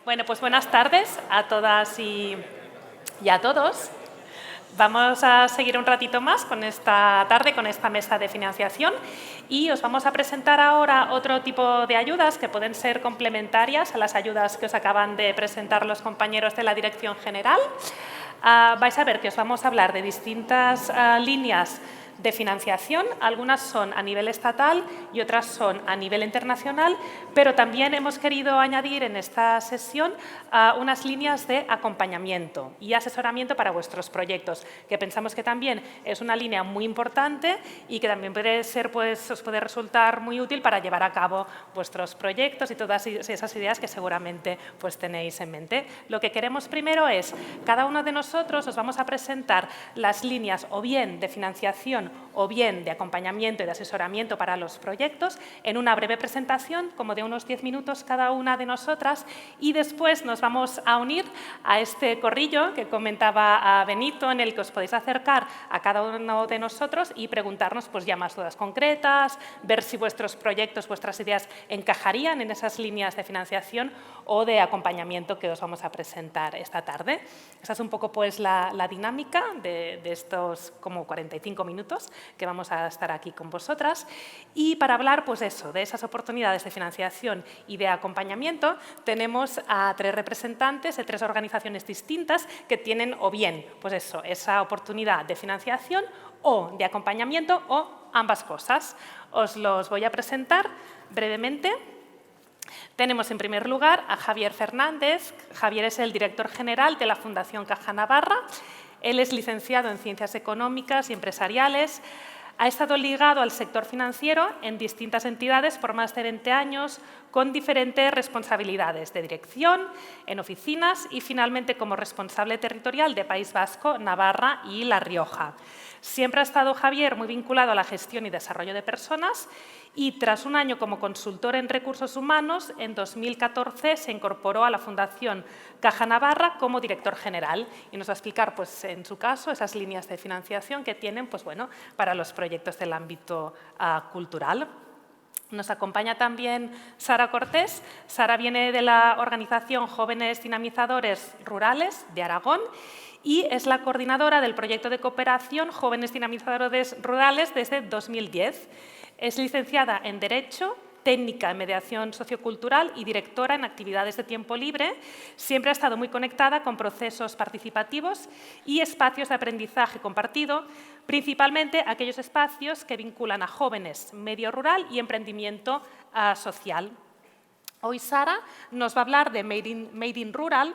Bueno, pues buenas tardes a todas y a todos. Vamos a seguir un ratito más con esta tarde, con esta mesa de financiación y os vamos a presentar ahora otro tipo de ayudas que pueden ser complementarias a las ayudas que os acaban de presentar los compañeros de la Dirección General. Vais a ver que os vamos a hablar de distintas líneas de financiación. Algunas son a nivel estatal y otras son a nivel internacional, pero también hemos querido añadir en esta sesión unas líneas de acompañamiento y asesoramiento para vuestros proyectos, que pensamos que también es una línea muy importante y que también puede ser, pues, os puede resultar muy útil para llevar a cabo vuestros proyectos y todas esas ideas que seguramente pues, tenéis en mente. Lo que queremos primero es, cada uno de nosotros os vamos a presentar las líneas o bien de financiación o bien de acompañamiento y de asesoramiento para los proyectos en una breve presentación, como de unos 10 minutos cada una de nosotras, y después nos vamos a unir a este corrillo que comentaba Benito, en el que os podéis acercar a cada uno de nosotros y preguntarnos pues, ya más dudas concretas, ver si vuestros proyectos, vuestras ideas encajarían en esas líneas de financiación o de acompañamiento que os vamos a presentar esta tarde. Esa es un poco pues, la dinámica de estos como 45 minutos que vamos a estar aquí con vosotras. Y para hablar pues eso, de esas oportunidades de financiación y de acompañamiento, tenemos a 3 representantes de 3 organizaciones distintas que tienen o bien pues eso, esa oportunidad de financiación o de acompañamiento o ambas cosas. Os los voy a presentar brevemente. Tenemos en primer lugar a Javier Fernández. Javier es el director general de la Fundación Caja Navarra. Él es licenciado en Ciencias Económicas y Empresariales. Ha estado ligado al sector financiero en distintas entidades por más de 20 años, con diferentes responsabilidades de dirección, en oficinas y finalmente como responsable territorial de País Vasco, Navarra y La Rioja. Siempre ha estado Javier muy vinculado a la gestión y desarrollo de personas y tras un año como consultor en recursos humanos, en 2014 se incorporó a la Fundación Caja Navarra como director general y nos va a explicar, pues, en su caso, esas líneas de financiación que tienen pues, bueno, para los proyectos del ámbito cultural. Nos acompaña también Sara Cortés. Sara viene de la organización Jóvenes Dinamizadores Rurales de Aragón y es la coordinadora del proyecto de cooperación Jóvenes Dinamizadores Rurales desde 2010. Es licenciada en Derecho, técnica en mediación sociocultural y directora en actividades de tiempo libre. Siempre ha estado muy conectada con procesos participativos y espacios de aprendizaje compartido, principalmente aquellos espacios que vinculan a jóvenes, medio rural y emprendimiento social. Hoy Sara nos va a hablar de Made in Rural,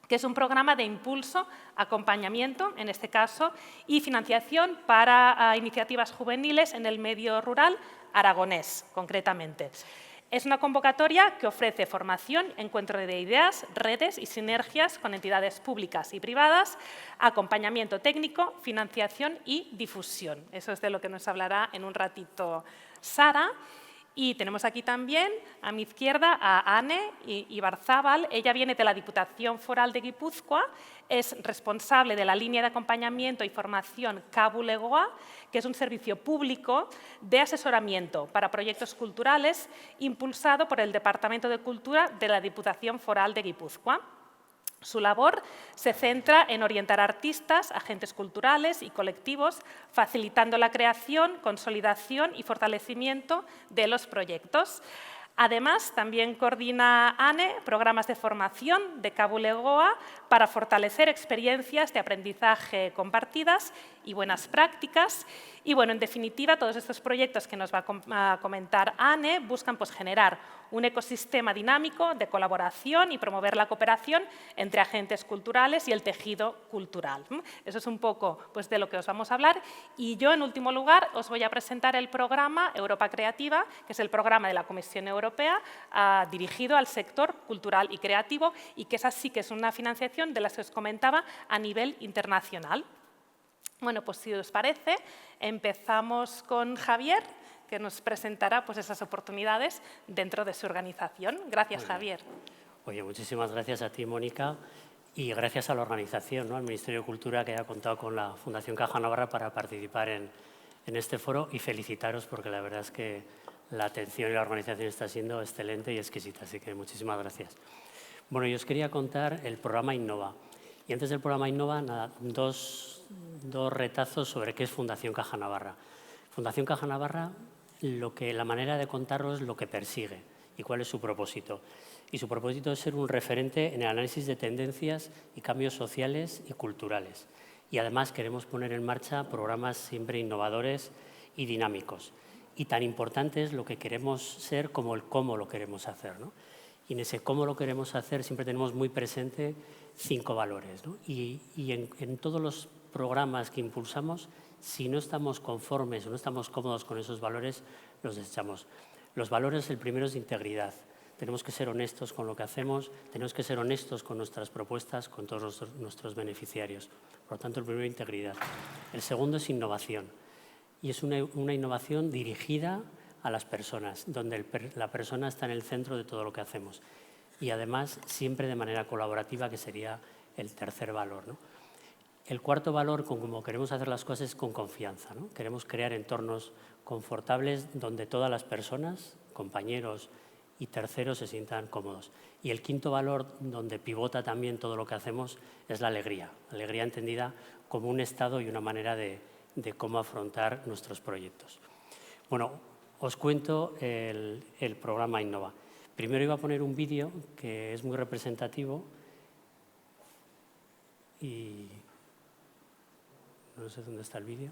que es un programa de impulso, acompañamiento, en este caso, y financiación para iniciativas juveniles en el medio rural aragonés, concretamente. Es una convocatoria que ofrece formación, encuentro de ideas, redes y sinergias con entidades públicas y privadas, acompañamiento técnico, financiación y difusión. Eso es de lo que nos hablará en un ratito Sara. Y tenemos aquí también, a mi izquierda, a Ane Ibarzábal. Ella viene de la Diputación Foral de Guipúzcoa, es responsable de la línea de acompañamiento y formación Cabulegoa, que es un servicio público de asesoramiento para proyectos culturales impulsado por el Departamento de Cultura de la Diputación Foral de Guipúzcoa. Su labor se centra en orientar a artistas, agentes culturales y colectivos, facilitando la creación, consolidación y fortalecimiento de los proyectos. Además, también coordina ANE programas de formación de Cabulegoa para fortalecer experiencias de aprendizaje compartidas y buenas prácticas. Y, bueno, en definitiva, todos estos proyectos que nos va a comentar ANE buscan pues, generar un ecosistema dinámico de colaboración y promover la cooperación entre agentes culturales y el tejido cultural. Eso es un poco pues, de lo que os vamos a hablar. Y yo, en último lugar, os voy a presentar el programa Europa Creativa, que es el programa de la Comisión Europea dirigido al sector cultural y creativo y que esa sí que es una financiación de las que os comentaba a nivel internacional. Bueno, pues si os parece, empezamos con Javier, que nos presentará pues, esas oportunidades dentro de su organización. Gracias, Javier. Oye, muchísimas gracias a ti, Mónica, y gracias a la organización, ¿no? Al Ministerio de Cultura, que ha contado con la Fundación Caja Navarra para participar en este foro, y felicitaros porque la verdad es que la atención y la organización está siendo excelente y exquisita, así que muchísimas gracias. Bueno, yo os quería contar el programa Innova. Y antes del programa Innova, nada, dos retazos sobre qué es Fundación Caja Navarra. Fundación Caja Navarra, la manera de contarlo es lo que persigue y cuál es su propósito. Y su propósito es ser un referente en el análisis de tendencias y cambios sociales y culturales. Y además queremos poner en marcha programas siempre innovadores y dinámicos. Y tan importante es lo que queremos ser como el cómo lo queremos hacer, ¿no? Y en ese cómo lo queremos hacer siempre tenemos muy presente 5 valores, ¿no? Y en todos los programas que impulsamos, si no estamos conformes o no estamos cómodos con esos valores, los desechamos. Los valores, el primero es integridad. Tenemos que ser honestos con lo que hacemos, tenemos que ser honestos con nuestras propuestas, con todos nuestros beneficiarios. Por lo tanto, el primero es integridad. El segundo es innovación. Y es una innovación dirigida a las personas, donde la persona está en el centro de todo lo que hacemos. Y además, siempre de manera colaborativa, que sería el tercer valor, ¿no? El cuarto valor, como queremos hacer las cosas, es con confianza, ¿no? Queremos crear entornos confortables donde todas las personas, compañeros y terceros se sientan cómodos. Y el quinto valor, donde pivota también todo lo que hacemos, es la alegría. Alegría entendida como un estado y una manera de cómo afrontar nuestros proyectos. Bueno, os cuento el programa Innova. Primero iba a poner un vídeo que es muy representativo y no sé dónde está el vídeo.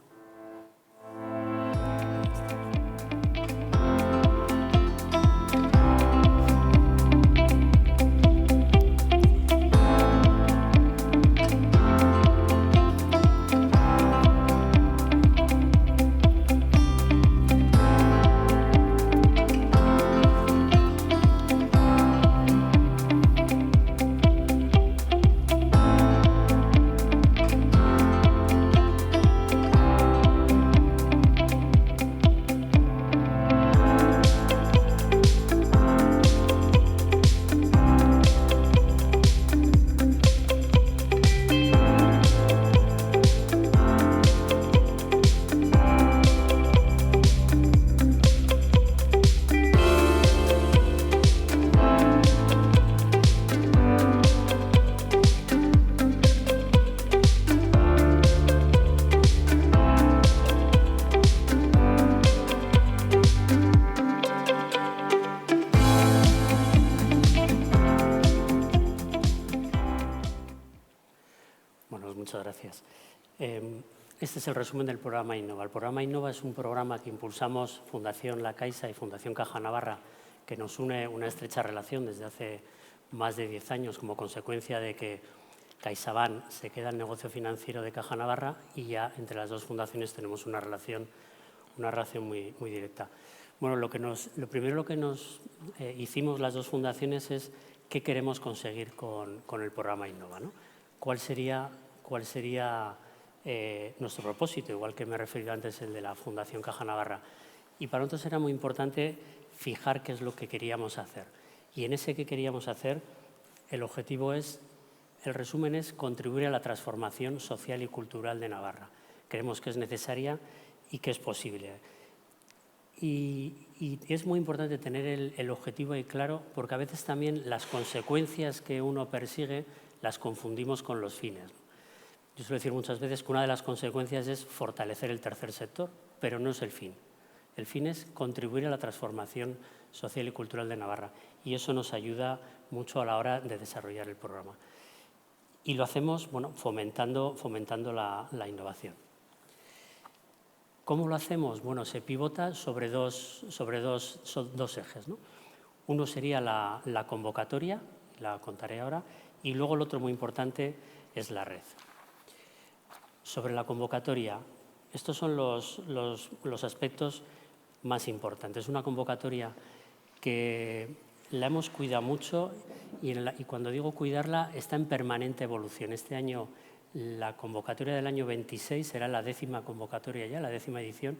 Muchas gracias. Este es el resumen del programa Innova. El programa Innova es un programa que impulsamos Fundación La Caixa y Fundación Caja Navarra, que nos une una estrecha relación desde hace más de 10 años como consecuencia de que CaixaBank se queda el negocio financiero de Caja Navarra y ya entre las dos fundaciones tenemos una relación muy directa. Bueno, lo primero que nos hicimos las dos fundaciones es qué queremos conseguir con el programa Innova, ¿no? ¿Cuál sería nuestro propósito? Igual que me he referido antes el de la Fundación Caja Navarra. Y para nosotros era muy importante fijar qué es lo que queríamos hacer. Y en ese que queríamos hacer, el objetivo el resumen es contribuir a la transformación social y cultural de Navarra. Creemos que es necesaria y que es posible. Y es muy importante tener el objetivo ahí claro, porque a veces también las consecuencias que uno persigue las confundimos con los fines. Yo suelo decir muchas veces que una de las consecuencias es fortalecer el tercer sector, pero no es el fin. El fin es contribuir a la transformación social y cultural de Navarra, y eso nos ayuda mucho a la hora de desarrollar el programa. Y lo hacemos fomentando la innovación. ¿Cómo lo hacemos? Bueno, se pivota sobre dos ejes, ¿no? Uno sería la convocatoria, la contaré ahora, y luego el otro muy importante es la red. Sobre la convocatoria, estos son los aspectos más importantes. Una convocatoria que la hemos cuidado mucho y cuando digo cuidarla está en permanente evolución. Este año la convocatoria del año 26 será la 10ª convocatoria ya, la 10ª edición,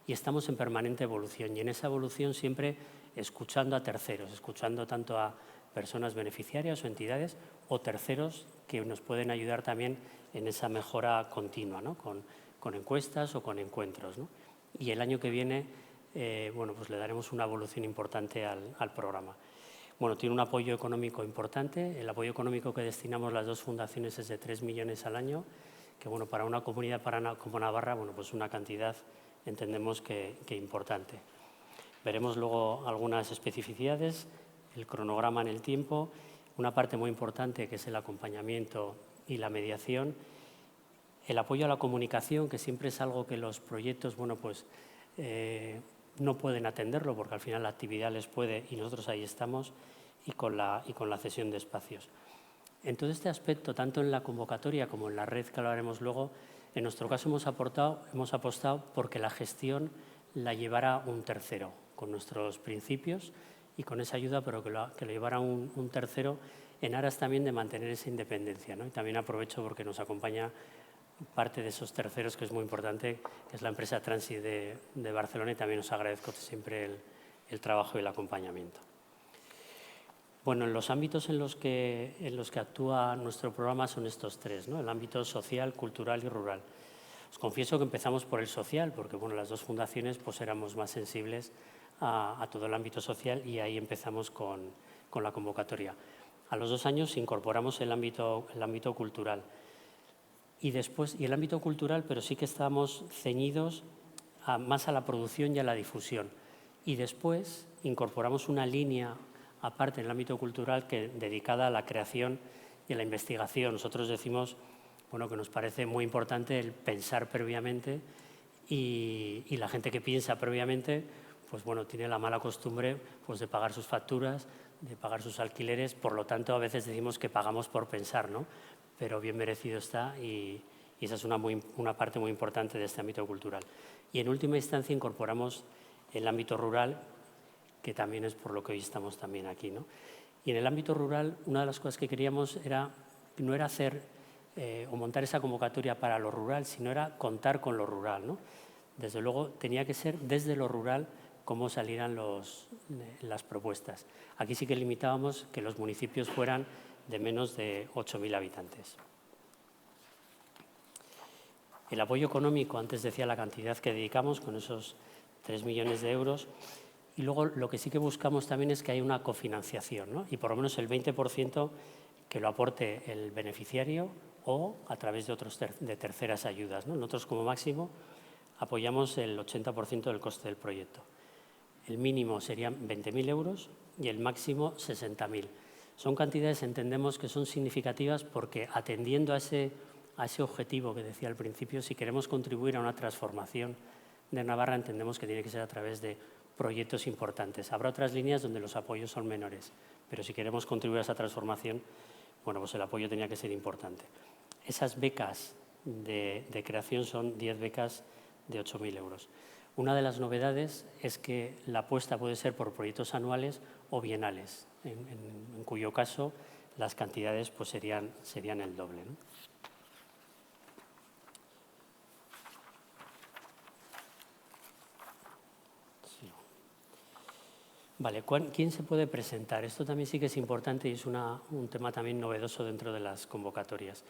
y estamos en permanente evolución. Y en esa evolución siempre escuchando a terceros, escuchando tanto a personas beneficiarias o entidades o terceros que nos pueden ayudar también en esa mejora continua, ¿no? con encuestas o con encuentros, ¿no? Y el año que viene pues le daremos una evolución importante al programa. Bueno, tiene un apoyo económico importante. El apoyo económico que destinamos las dos fundaciones es de 3 millones al año, que bueno, para una comunidad como Navarra, bueno, pues una cantidad entendemos que importante. Veremos luego algunas especificidades, el cronograma en el tiempo, una parte muy importante que es el acompañamiento y la mediación, el apoyo a la comunicación, que siempre es algo que los proyectos, bueno, pues no pueden atenderlo porque al final la actividad les puede y nosotros ahí estamos, y con la cesión de espacios. En todo este aspecto, tanto en la convocatoria como en la red, que hablaremos luego, en nuestro caso hemos apostado porque la gestión la llevara un tercero, con nuestros principios y con esa ayuda, pero que lo llevara un tercero en aras también de mantener esa independencia, ¿no? Y también aprovecho porque nos acompaña parte de esos terceros, que es muy importante, que es la empresa Transit de Barcelona, y también os agradezco siempre el trabajo y el acompañamiento. Bueno, en los ámbitos en los que actúa nuestro programa son estos tres, ¿no? El ámbito social, cultural y rural. Os confieso que empezamos por el social, porque bueno, las dos fundaciones pues éramos más sensibles a todo el ámbito social, y ahí empezamos con la convocatoria. A los 2 años incorporamos el ámbito cultural. Y después, y el ámbito cultural, pero sí que estábamos ceñidos más a la producción y a la difusión. Y después incorporamos una línea aparte en el ámbito cultural dedicada a la creación y a la investigación. Nosotros decimos, bueno, que nos parece muy importante el pensar previamente, y la gente que piensa previamente, pues bueno, tiene la mala costumbre pues de pagar sus facturas, de pagar sus alquileres. Por lo tanto, a veces decimos que pagamos por pensar, ¿no? Pero bien merecido está, y esa es una parte muy importante de este ámbito cultural. Y en última instancia incorporamos el ámbito rural, que también es por lo que hoy estamos también aquí, ¿no? Y en el ámbito rural, una de las cosas que queríamos no era hacer o montar esa convocatoria para lo rural, sino era contar con lo rural, ¿no? Desde luego tenía que ser desde lo rural cómo salieran las propuestas. Aquí sí que limitábamos que los municipios fueran de menos de 8.000 habitantes. El apoyo económico, antes decía la cantidad que dedicamos, con esos 3 millones de euros. Y luego lo que sí que buscamos también es que haya una cofinanciación, ¿no? Y por lo menos el 20% que lo aporte el beneficiario o a través de terceras ayudas, ¿no? Nosotros como máximo apoyamos el 80% del coste del proyecto. El mínimo serían 20.000 euros y el máximo 60.000. Son cantidades, entendemos, que son significativas porque, atendiendo a ese objetivo que decía al principio, si queremos contribuir a una transformación de Navarra, entendemos que tiene que ser a través de proyectos importantes. Habrá otras líneas donde los apoyos son menores, pero si queremos contribuir a esa transformación, bueno, pues el apoyo tenía que ser importante. Esas becas de creación son 10 becas de 8.000 euros. Una de las novedades es que la apuesta puede ser por proyectos anuales o bienales, en cuyo caso las cantidades pues serían el doble, ¿no? Sí. Vale, ¿quién se puede presentar? Esto también sí que es importante y es un tema también novedoso dentro de las convocatorias.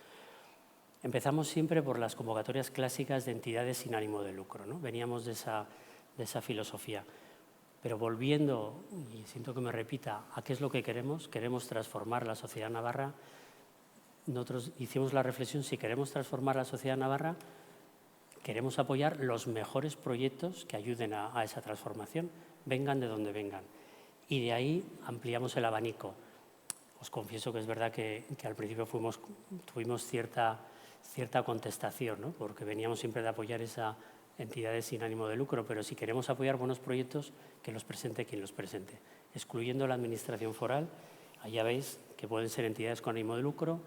Empezamos siempre por las convocatorias clásicas de entidades sin ánimo de lucro, ¿no? Veníamos de esa filosofía. Pero volviendo, y siento que me repita, ¿a qué es lo que queremos? Queremos transformar la sociedad navarra. Nosotros hicimos la reflexión, si queremos transformar la sociedad navarra, queremos apoyar los mejores proyectos que ayuden a esa transformación, vengan de donde vengan. Y de ahí ampliamos el abanico. Os confieso que es verdad que al principio tuvimos cierta contestación, ¿no? Porque veníamos siempre de apoyar esas entidades sin ánimo de lucro, pero si queremos apoyar buenos proyectos, que los presente quien los presente, excluyendo la administración foral. Allá veis que pueden ser entidades con ánimo de lucro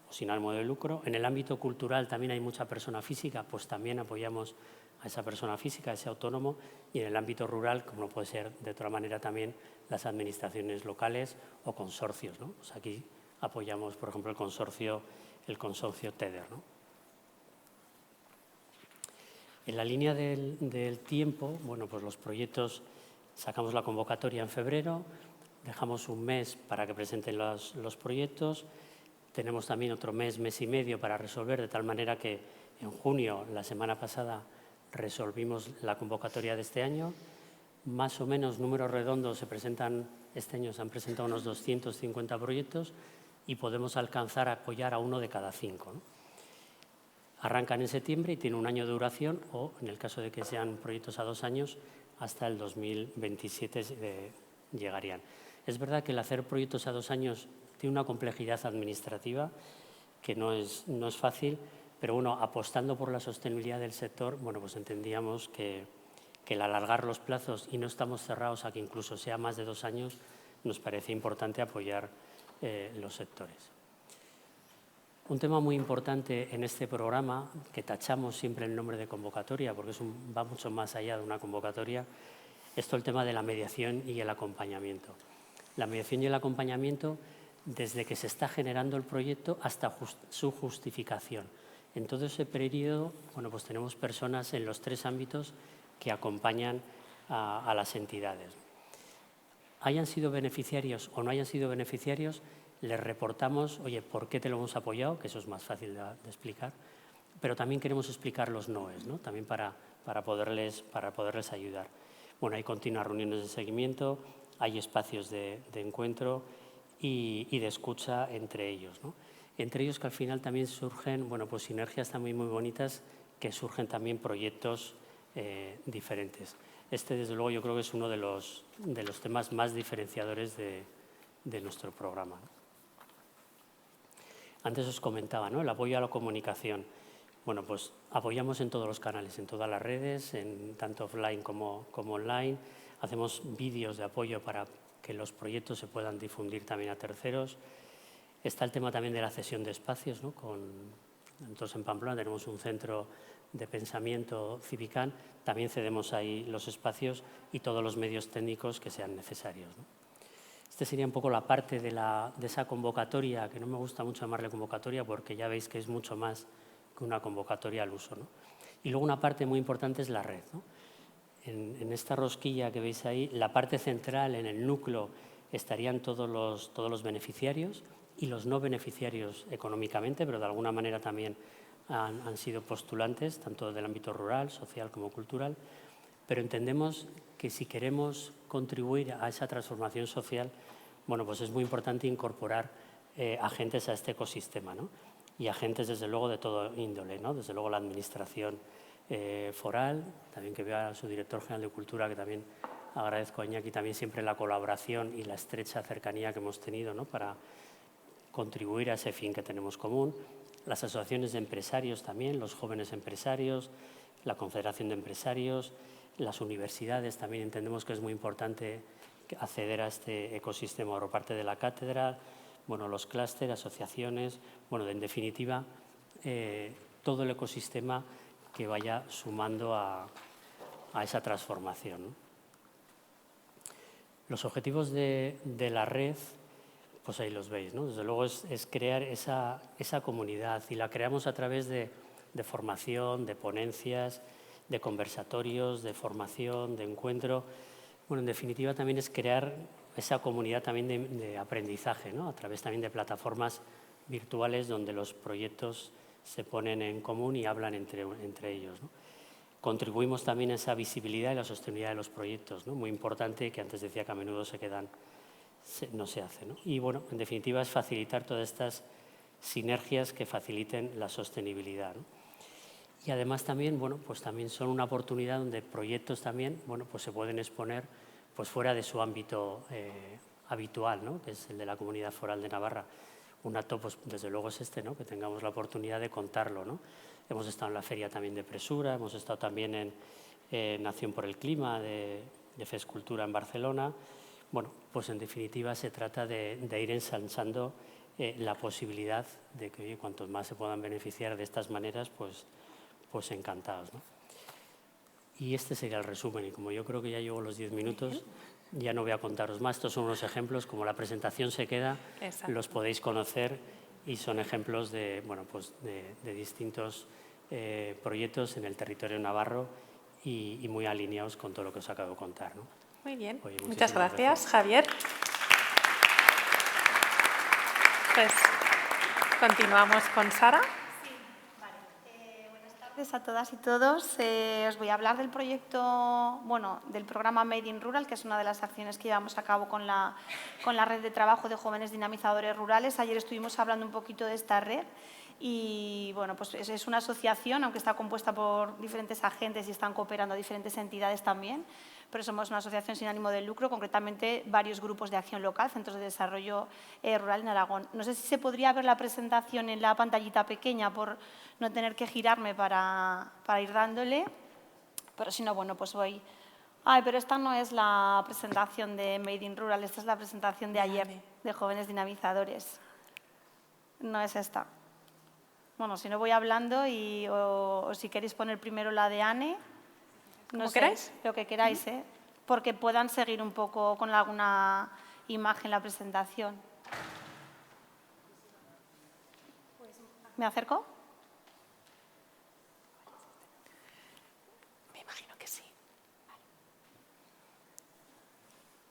o sin ánimo de lucro. En el ámbito cultural también hay mucha persona física, pues también apoyamos a esa persona física, a ese autónomo. Y en el ámbito rural, como no puede ser de otra manera, también las administraciones locales o consorcios, ¿no? Pues aquí apoyamos, por ejemplo, el consorcio TEDER, ¿no? En la línea del tiempo, bueno, pues los proyectos, sacamos la convocatoria en febrero, dejamos un mes para que presenten los proyectos, tenemos también otro mes y medio para resolver, de tal manera que en junio, la semana pasada, resolvimos la convocatoria de este año. más o menos, números redondos, este año se han presentado unos 250 proyectos y podemos alcanzar a apoyar a 1 de cada 5, ¿no? Arrancan en septiembre y tienen un año de duración o, en el caso de que sean proyectos a 2 años, hasta el 2027 llegarían. Es verdad que el hacer proyectos a 2 años tiene una complejidad administrativa que no es fácil, pero bueno, apostando por la sostenibilidad del sector, bueno, pues entendíamos que el alargar los plazos y no estamos cerrados a que incluso sea más de 2 años, nos parece importante apoyar los sectores. Un tema muy importante en este programa, que tachamos siempre el nombre de convocatoria, porque va mucho más allá de una convocatoria, es todo el tema de la mediación y el acompañamiento. La mediación y el acompañamiento desde que se está generando el proyecto hasta su justificación. En todo ese periodo, bueno, pues tenemos personas en los 3 ámbitos que acompañan a las entidades. Hayan sido beneficiarios o no hayan sido beneficiarios, les reportamos, oye, ¿por qué te lo hemos apoyado? Que eso es más fácil de explicar. Pero también queremos explicar los noes, ¿no? También para poderles ayudar. Bueno, hay continuas reuniones de seguimiento, hay espacios de encuentro y de escucha entre ellos, ¿no? Entre ellos que al final también surgen, bueno, pues sinergias también muy bonitas, que surgen también proyectos diferentes. Desde luego, yo creo que es uno de los temas más diferenciadores de nuestro programa, ¿no? Antes os comentaba, ¿no?, el apoyo a la comunicación. Bueno, pues apoyamos en todos los canales, en todas las redes, tanto offline como online. Hacemos vídeos de apoyo para que los proyectos se puedan difundir también a terceros. Está el tema también de la cesión de espacios, ¿no? Entonces, en Pamplona tenemos un centro de pensamiento Civicán, también cedemos ahí los espacios y todos los medios técnicos que sean necesarios, ¿no? Este sería un poco la parte de esa convocatoria, que no me gusta mucho llamarle convocatoria porque ya veis que es mucho más que una convocatoria al uso, ¿no? Y luego una parte muy importante es la red, ¿no? En esta rosquilla que veis ahí, la parte central, en el núcleo, estarían todos los beneficiarios y los no beneficiarios económicamente, pero de alguna manera también han sido postulantes, tanto del ámbito rural, social como cultural. Pero entendemos que si queremos contribuir a esa transformación social, bueno, pues es muy importante incorporar agentes a este ecosistema, ¿no? Y agentes, desde luego, de todo índole, ¿no? Desde luego la administración foral, también que veo a su director general de Cultura, que también agradezco a Iñaki también siempre la colaboración y la estrecha cercanía que hemos tenido, ¿no?, para contribuir a ese fin que tenemos común. Las asociaciones de empresarios también, los jóvenes empresarios, la Confederación de Empresarios, las universidades también entendemos que es muy importante acceder a este ecosistema por parte de la cátedra, bueno, los clústeres, asociaciones, bueno, en definitiva, todo el ecosistema que vaya sumando a esa transformación, ¿no? Los objetivos de la red, pues ahí los veis, ¿no? Desde luego es crear esa comunidad, y la creamos a través de formación, de ponencias, de conversatorios, de formación, de encuentro. Bueno, en definitiva también es crear esa comunidad también de aprendizaje, ¿no?, a través también de plataformas virtuales donde los proyectos se ponen en común y hablan entre ellos, ¿no? Contribuimos también a esa visibilidad y la sostenibilidad de los proyectos, ¿no?, muy importante, que antes decía que a menudo no se hace, ¿no? Y bueno, en definitiva es facilitar todas estas sinergias que faciliten la sostenibilidad, ¿no? Y además también, bueno, pues también son una oportunidad donde proyectos también, bueno, pues se pueden exponer pues fuera de su ámbito habitual, ¿no?, que es el de la Comunidad Foral de Navarra. Un acto, pues desde luego es este, ¿no?, que tengamos la oportunidad de contarlo, ¿no? Hemos estado en la feria también de Presura, hemos estado también en Acción por el Clima de FEScultura en Barcelona. Bueno, pues en definitiva se trata de ir ensanchando la posibilidad de que, oye, cuantos más se puedan beneficiar de estas maneras, pues encantados, ¿no? Y este sería el resumen, y como yo creo que ya llevo los 10 minutos, ya no voy a contaros más. Estos son unos ejemplos, como la presentación se queda, exacto, los podéis conocer, y son ejemplos de, bueno, pues de distintos proyectos en el territorio navarro y muy alineados con todo lo que os acabo de contar, ¿no? Muy bien, muchas gracias, Javier. Pues continuamos con Sara. Sí, vale. Buenas tardes. Gracias a todas y todos. Os voy a hablar del proyecto, del programa Made in Rural, que es una de las acciones que llevamos a cabo con la red de trabajo de jóvenes dinamizadores rurales. Ayer estuvimos hablando un poquito de esta red y, pues es una asociación, aunque está compuesta por diferentes agentes y están cooperando diferentes entidades también, pero somos una asociación sin ánimo de lucro, concretamente varios grupos de acción local, centros de desarrollo rural en Aragón. No sé si se podría ver la presentación en la pantallita pequeña por no tener que girarme para ir dándole, pero si no, pues voy. Ay, pero esta no es la presentación de Made in Rural, esta es la presentación de ayer, de jóvenes dinamizadores. No es esta. Bueno, si no voy hablando o si queréis poner primero la de Anne. Como queráis. Lo que queráis, porque puedan seguir un poco con alguna imagen la presentación. ¿Me acerco? Me imagino que sí.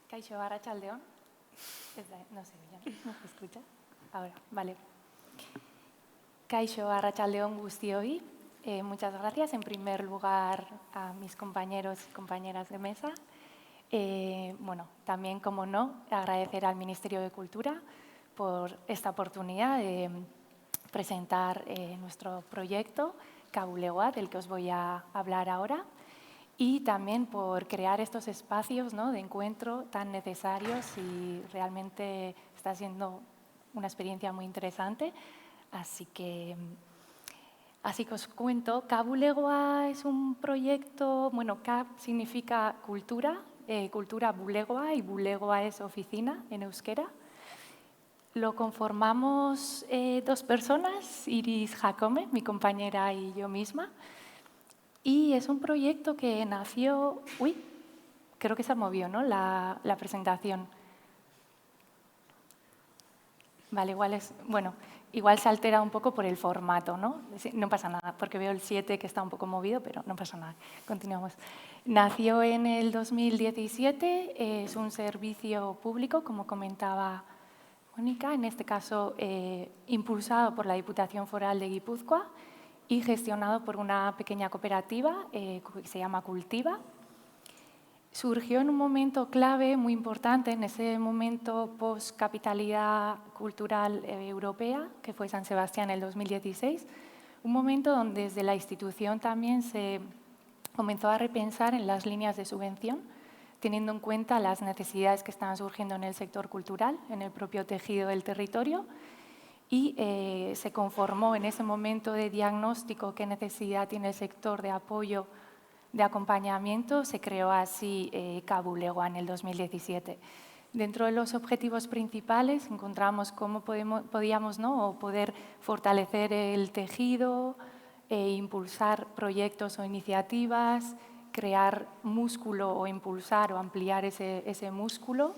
Kaixo, arratsaldeon. No sé, ¿no se escucha? Ahora, vale. Kaixo, arratsaldeon guztioi. Muchas gracias, en primer lugar, a mis compañeros y compañeras de mesa. También, como no, agradecer al Ministerio de Cultura por esta oportunidad de presentar nuestro proyecto Kabulegoa, del que os voy a hablar ahora, y también por crear estos espacios, ¿no?, de encuentro tan necesarios y realmente está siendo una experiencia muy interesante. Así que os cuento, Kabulegoa es un proyecto, Kab significa cultura, cultura bulegoa, y bulegoa es oficina en euskera. Lo conformamos dos personas, Iris Jacome, mi compañera, y yo misma. Y es un proyecto que nació… Uy, creo que se movió, ¿no?, la presentación. Vale, igual se altera un poco por el formato, ¿no? No pasa nada, porque veo el 7 que está un poco movido, pero no pasa nada. Continuamos. Nació en el 2017, es un servicio público, como comentaba Mónica, en este caso impulsado por la Diputación Foral de Guipúzcoa y gestionado por una pequeña cooperativa que se llama Cultiva. Surgió en un momento clave, muy importante, en ese momento post-capitalidad cultural europea, que fue San Sebastián en el 2016, un momento donde desde la institución también se comenzó a repensar en las líneas de subvención, teniendo en cuenta las necesidades que estaban surgiendo en el sector cultural, en el propio tejido del territorio, y se conformó en ese momento de diagnóstico qué necesidad tiene el sector de apoyo, de acompañamiento. Se creó así Kabulegoa en el 2017. Dentro de los objetivos principales encontramos cómo podíamos, ¿no?, poder fortalecer el tejido, impulsar proyectos o iniciativas, crear músculo o impulsar o ampliar ese músculo.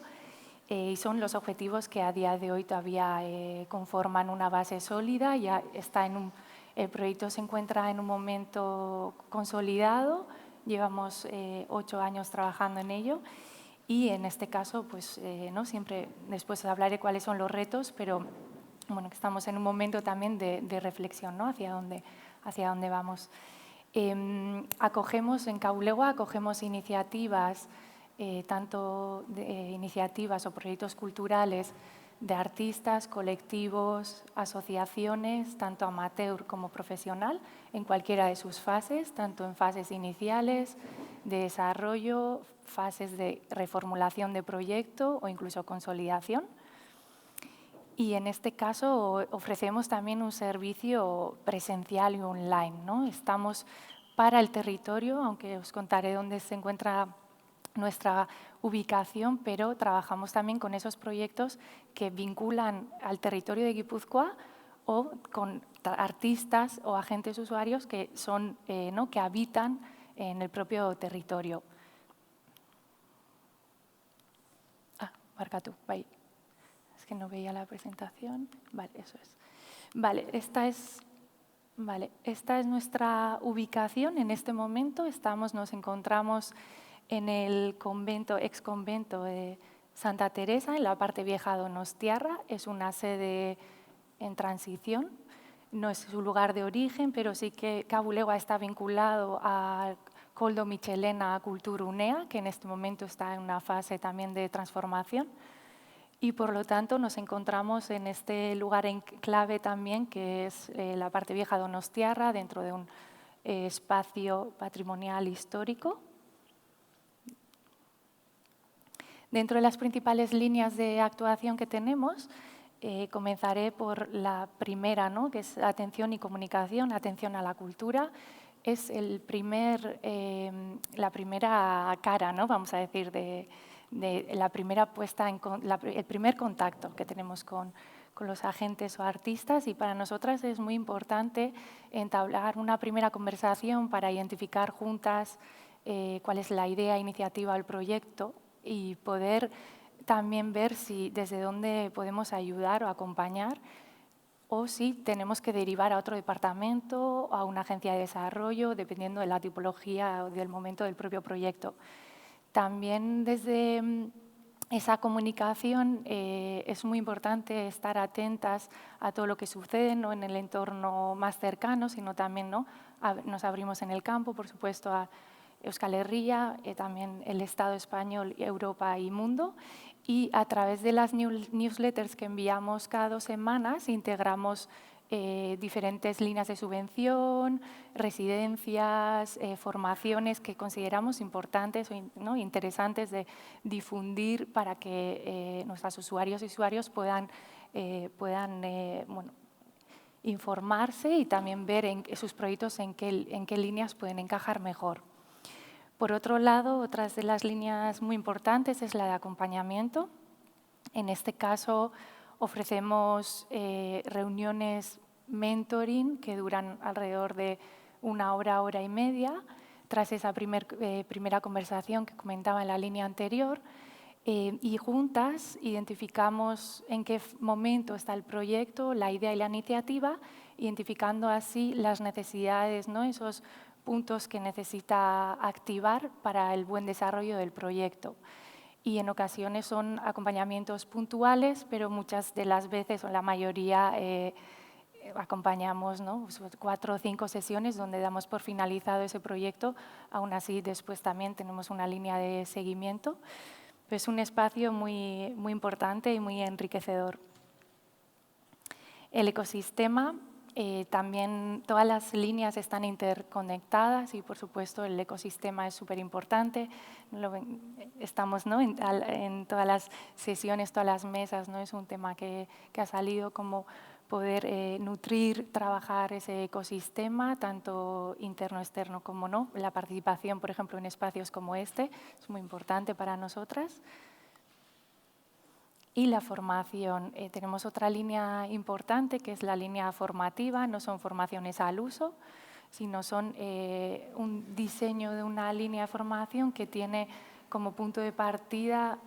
Y son los objetivos que a día de hoy todavía conforman una base sólida. Ya está el proyecto se encuentra en un momento consolidado, llevamos 8 años trabajando en ello y en este caso, ¿no?, siempre después hablaré cuáles son los retos, pero que estamos en un momento también de reflexión, ¿no?, hacia dónde vamos. En Kabulegoa acogemos iniciativas, tanto iniciativas o proyectos culturales de artistas, colectivos, asociaciones, tanto amateur como profesional, en cualquiera de sus fases, tanto en fases iniciales, de desarrollo, fases de reformulación de proyecto o incluso consolidación. Y en este caso ofrecemos también un servicio presencial y online, ¿no? Estamos para el territorio, aunque os contaré dónde se encuentra nuestra ubicación, pero trabajamos también con esos proyectos que vinculan al territorio de Guipúzcoa o con artistas o agentes usuarios que que habitan en el propio territorio. Marca tú, bye. Es que no veía la presentación. Vale, eso es. Vale, esta es nuestra ubicación en este momento. Nos encontramos en el ex convento de Santa Teresa, en la parte vieja de Donostiarra. Es una sede en transición. no es su lugar de origen, pero sí que Cabulegua está vinculado al Koldo Michelena Kultur Unea, que en este momento está en una fase también de transformación. Y por lo tanto nos encontramos en este lugar en clave también, que es la parte vieja de Donostiarra, dentro de un espacio patrimonial histórico. Dentro de las principales líneas de actuación que tenemos, comenzaré por la primera, ¿no?, que es atención y comunicación, atención a la cultura. Es la primera cara, ¿no?, vamos a decir, de la primera puesta el primer contacto que tenemos con los agentes o artistas, y para nosotras es muy importante entablar una primera conversación para identificar juntas cuál es la idea, iniciativa, el proyecto, y poder también ver si desde dónde podemos ayudar o acompañar, o si tenemos que derivar a otro departamento o a una agencia de desarrollo, dependiendo de la tipología o del momento del propio proyecto. También desde esa comunicación es muy importante estar atentas a todo lo que sucede, no en el entorno más cercano, sino también, ¿no?, nos abrimos en el campo, por supuesto, a Euskal Herria, también el Estado español, Europa y mundo. Y a través de las newsletters que enviamos cada 2 semanas, integramos diferentes líneas de subvención, residencias, formaciones que consideramos importantes, ¿no?, interesantes de difundir para que nuestros usuarios y usuarios puedan bueno, informarse y también ver en sus proyectos en qué líneas pueden encajar mejor. Por otro lado, otra de las líneas muy importantes es la de acompañamiento. En este caso, ofrecemos reuniones mentoring que duran alrededor de 1 hora, hora y media, tras esa primera conversación que comentaba en la línea anterior, y juntas identificamos en qué momento está el proyecto, la idea y la iniciativa, identificando así las necesidades, ¿no?, esos puntos que necesita activar para el buen desarrollo del proyecto. Y en ocasiones son acompañamientos puntuales, pero muchas de las veces, o la mayoría, acompañamos, ¿no?, 4 o 5 sesiones donde damos por finalizado ese proyecto. Aún así, después también tenemos una línea de seguimiento. Es un espacio muy, muy importante y muy enriquecedor. El ecosistema. También todas las líneas están interconectadas y, por supuesto, el ecosistema es súper importante. Estamos, ¿no?, en todas las sesiones, todas las mesas, ¿no?, es un tema que ha salido, como poder nutrir, trabajar ese ecosistema, tanto interno, externo, como no. La participación, por ejemplo, en espacios como este es muy importante para nosotras. Y la formación. Tenemos otra línea importante, que es la línea formativa. No son formaciones al uso, sino son un diseño de una línea de formación que tiene como punto de partida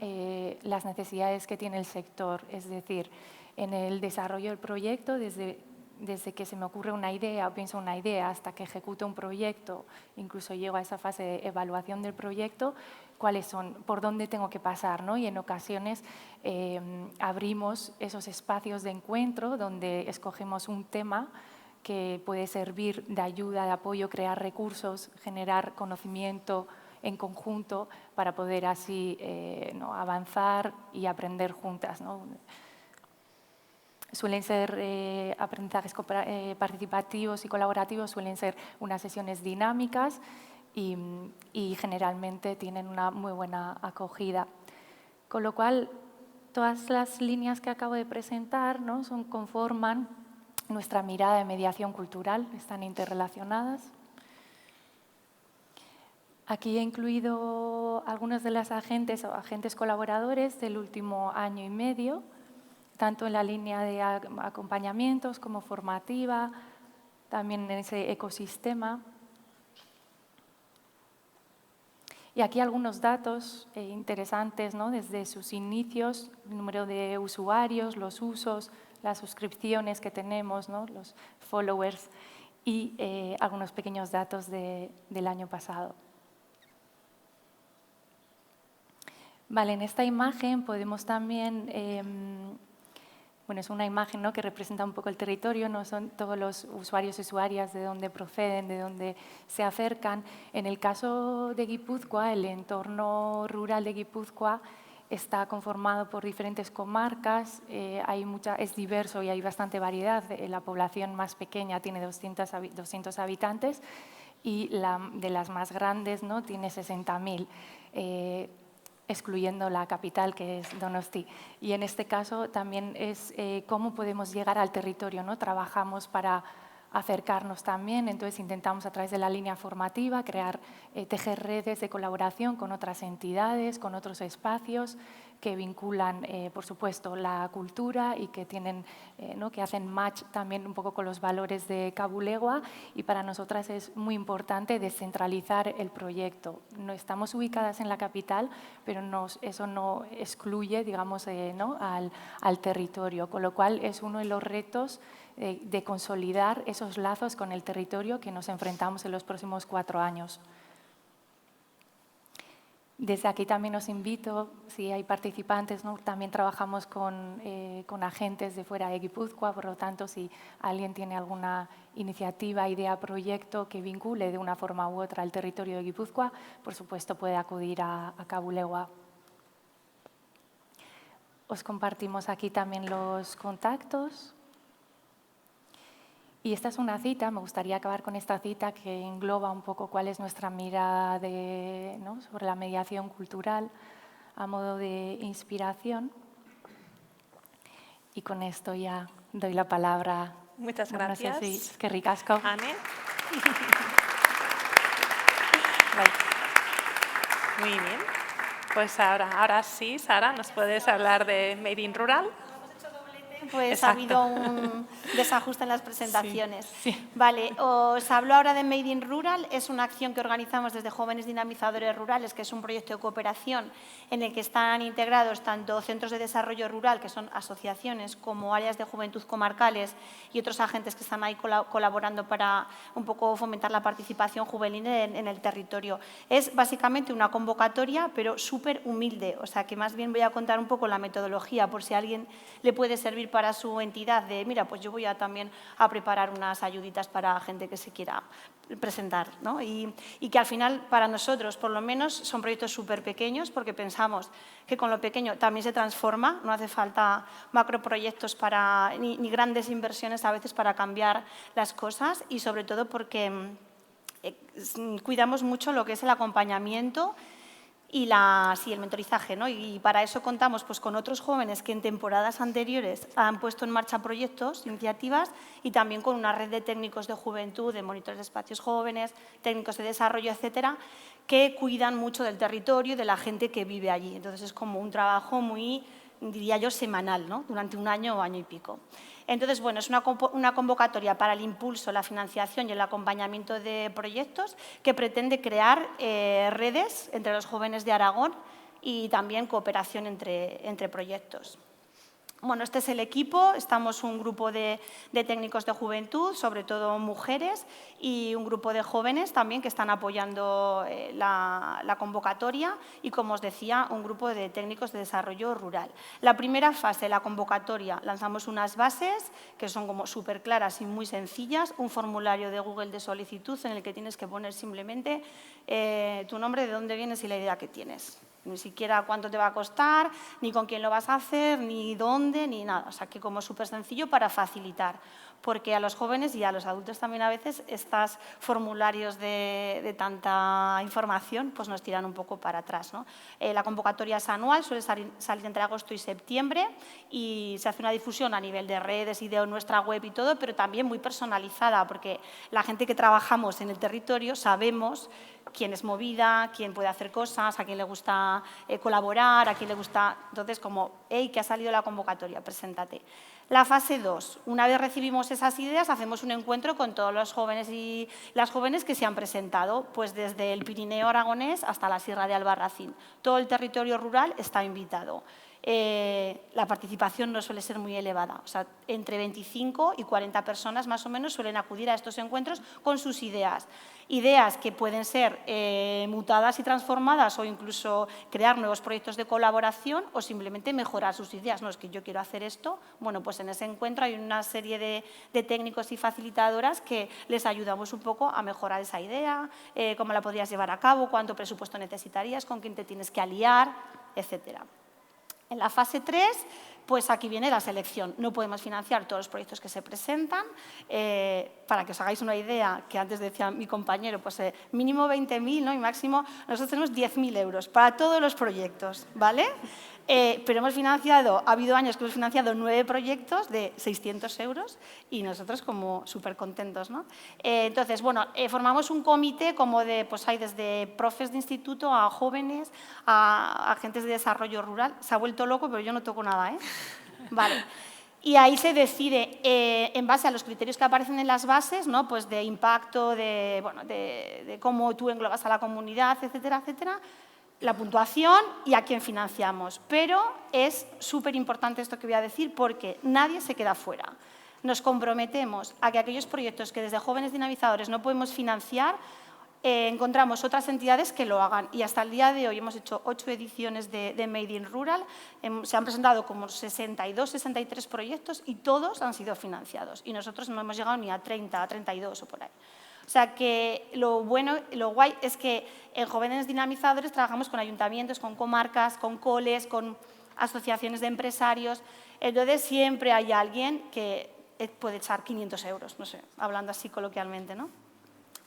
las necesidades que tiene el sector. Es decir, en el desarrollo del proyecto, desde que se me ocurre una idea o pienso una idea hasta que ejecuto un proyecto, incluso llego a esa fase de evaluación del proyecto, cuáles son, por dónde tengo que pasar, ¿no? Y en ocasiones abrimos esos espacios de encuentro donde escogemos un tema que puede servir de ayuda, de apoyo, crear recursos, generar conocimiento en conjunto para poder así ¿no?, avanzar y aprender juntas, ¿no? Suelen ser aprendizajes participativos y colaborativos, suelen ser unas sesiones dinámicas y generalmente tienen una muy buena acogida. Con lo cual, todas las líneas que acabo de presentar, ¿no?, conforman nuestra mirada de mediación cultural, están interrelacionadas. Aquí he incluido algunos de los agentes o agentes colaboradores del último año y medio, tanto en la línea de acompañamientos como formativa, también en ese ecosistema. Y aquí algunos datos interesantes, ¿no?, desde sus inicios, el número de usuarios, los usos, las suscripciones que tenemos, ¿no?, los followers y algunos pequeños datos del año pasado. Vale, en esta imagen podemos también bueno, es una imagen, ¿no?, que representa un poco el territorio, no son todos los usuarios y usuarias de dónde proceden, de dónde se acercan. En el caso de Guipúzcoa, el entorno rural de Guipúzcoa está conformado por diferentes comarcas, es diverso y hay bastante variedad. La población más pequeña tiene 200 habitantes y de las más grandes, ¿no?, tiene 60.000. Excluyendo la capital, que es Donosti. Y en este caso también es cómo podemos llegar al territorio, ¿no? Trabajamos para acercarnos también, entonces intentamos a través de la línea formativa tejer redes de colaboración con otras entidades, con otros espacios que vinculan, por supuesto, la cultura y que que hacen match también un poco con los valores de Cabulegua, y para nosotras es muy importante descentralizar el proyecto. No estamos ubicadas en la capital, pero eso no excluye, digamos, al territorio, con lo cual es uno de los retos de consolidar esos lazos con el territorio que nos enfrentamos en los próximos 4 años. Desde aquí también os invito, si hay participantes, ¿no? También trabajamos con agentes de fuera de Guipúzcoa, por lo tanto, si alguien tiene alguna iniciativa, idea, proyecto que vincule de una forma u otra al territorio de Guipúzcoa, por supuesto puede acudir a Cabulegua. Os compartimos aquí también los contactos. Y esta es una cita, me gustaría acabar con esta cita que engloba un poco cuál es nuestra mirada sobre la mediación cultural a modo de inspiración. Y con esto ya doy la palabra. Muchas gracias. No sé si es que ricasco. Anne. Muy bien. Pues ahora sí, Sara, ¿nos puedes hablar de Made in Rural? Pues Exacto. ha habido un desajuste en las presentaciones. Sí. Vale, os hablo ahora de Made in Rural. Es una acción que organizamos desde Jóvenes Dinamizadores Rurales, que es un proyecto de cooperación en el que están integrados tanto centros de desarrollo rural, que son asociaciones, como áreas de juventud comarcales y otros agentes que están ahí colaborando para un poco fomentar la participación juvenil en el territorio. Es básicamente una convocatoria, pero súper humilde. O sea, que más bien voy a contar un poco la metodología por si a alguien le puede servir para su entidad de, mira, pues yo voy también a preparar unas ayuditas para gente que se quiera presentar, ¿no? Y que al final, para nosotros, por lo menos, son proyectos súper pequeños porque pensamos que con lo pequeño también se transforma, no hace falta macroproyectos ni grandes inversiones a veces para cambiar las cosas, y sobre todo porque cuidamos mucho lo que es el acompañamiento y el mentorizaje, ¿no? Y para eso contamos pues, con otros jóvenes que en temporadas anteriores han puesto en marcha proyectos, iniciativas, y también con una red de técnicos de juventud, de monitores de espacios jóvenes, técnicos de desarrollo, etcétera, que cuidan mucho del territorio y de la gente que vive allí. Entonces es como un trabajo muy, diría yo, semanal, ¿no? Durante un año o año y pico. Entonces, bueno, es una convocatoria para el impulso, la financiación y el acompañamiento de proyectos que pretende crear redes entre los jóvenes de Aragón y también cooperación entre proyectos. Bueno, este es el equipo, estamos un grupo de técnicos de juventud, sobre todo mujeres, y un grupo de jóvenes también que están apoyando la convocatoria y, como os decía, un grupo de técnicos de desarrollo rural. La primera fase de la convocatoria lanzamos unas bases que son como súper claras y muy sencillas, un formulario de Google de solicitud en el que tienes que poner simplemente tu nombre, de dónde vienes y la idea que tienes. Ni siquiera cuánto te va a costar, ni con quién lo vas a hacer, ni dónde, ni nada. O sea, que como súper sencillo para facilitar. Porque a los jóvenes y a los adultos también a veces estos formularios de tanta información pues nos tiran un poco para atrás, ¿no? La convocatoria es anual, suele salir entre agosto y septiembre y se hace una difusión a nivel de redes y de nuestra web y todo, pero también muy personalizada porque la gente que trabajamos en el territorio sabemos quién es movida, quién puede hacer cosas, a quién le gusta colaborar, a quién le gusta… Entonces, como, hey, que ha salido la convocatoria, preséntate. La fase 2. Una vez recibimos esas ideas, hacemos un encuentro con todos los jóvenes y las jóvenes que se han presentado, pues desde el Pirineo aragonés hasta la Sierra de Albarracín. Todo el territorio rural está invitado. la participación no suele ser muy elevada. O sea, entre 25 y 40 personas más o menos suelen acudir a estos encuentros con sus ideas. Ideas que pueden ser mutadas y transformadas o incluso crear nuevos proyectos de colaboración o simplemente mejorar sus ideas. No, es que yo quiero hacer esto. Bueno, pues en ese encuentro hay una serie de técnicos y facilitadoras que les ayudamos un poco a mejorar esa idea, cómo la podrías llevar a cabo, cuánto presupuesto necesitarías, con quién te tienes que aliar, etcétera. En la fase 3, pues aquí viene la selección. No podemos financiar todos los proyectos que se presentan. Para que os hagáis una idea, que antes decía mi compañero, pues mínimo 20.000, ¿no? Y máximo, nosotros tenemos 10.000 euros para todos los proyectos, ¿vale? Pero hemos financiado, ha habido años que hemos financiado 9 proyectos de 600 euros y nosotros como súper contentos, ¿no? Entonces, bueno, formamos un comité como de, pues hay desde profes de instituto a jóvenes, a agentes de desarrollo rural. Se ha vuelto loco, pero yo no toco nada, ¿eh? Vale. Y ahí se decide, en base a los criterios que aparecen en las bases, ¿no? Pues de impacto, de cómo tú englobas a la comunidad, etcétera, etcétera, la puntuación y a quién financiamos. Pero es súper importante esto que voy a decir porque nadie se queda fuera. Nos comprometemos a que aquellos proyectos que desde Jóvenes Dinamizadores no podemos financiar, encontramos otras entidades que lo hagan. Y hasta el día de hoy hemos hecho 8 ediciones de Made in Rural. Se han presentado como 62, 63 proyectos y todos han sido financiados. Y nosotros no hemos llegado ni a 30, a 32 o por ahí. O sea que lo bueno, lo guay es que en Jóvenes Dinamizadores trabajamos con ayuntamientos, con comarcas, con coles, con asociaciones de empresarios. Entonces siempre hay alguien que puede echar 500 euros, no sé, hablando así coloquialmente, ¿no?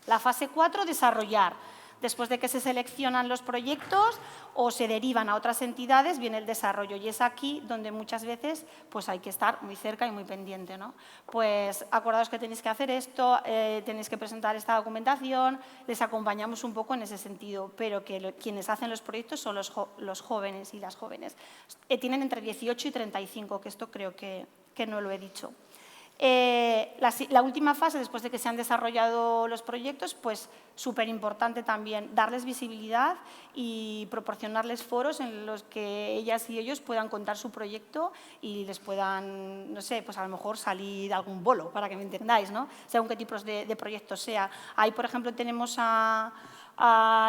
La fase 4, desarrollar. Después de que se seleccionan los proyectos o se derivan a otras entidades, viene el desarrollo. Y es aquí donde muchas veces pues hay que estar muy cerca y muy pendiente, ¿no? Pues acordaos que tenéis que hacer esto, tenéis que presentar esta documentación, les acompañamos un poco en ese sentido, pero que quienes hacen los proyectos son los jóvenes y las jóvenes. Tienen entre 18 y 35, que esto creo que no lo he dicho. La última fase, después de que se han desarrollado los proyectos, pues súper importante también darles visibilidad y proporcionarles foros en los que ellas y ellos puedan contar su proyecto y les puedan, no sé, pues a lo mejor salir algún bolo, para que me entendáis, ¿no? Según qué tipos de proyectos sea. Ahí, por ejemplo, tenemos a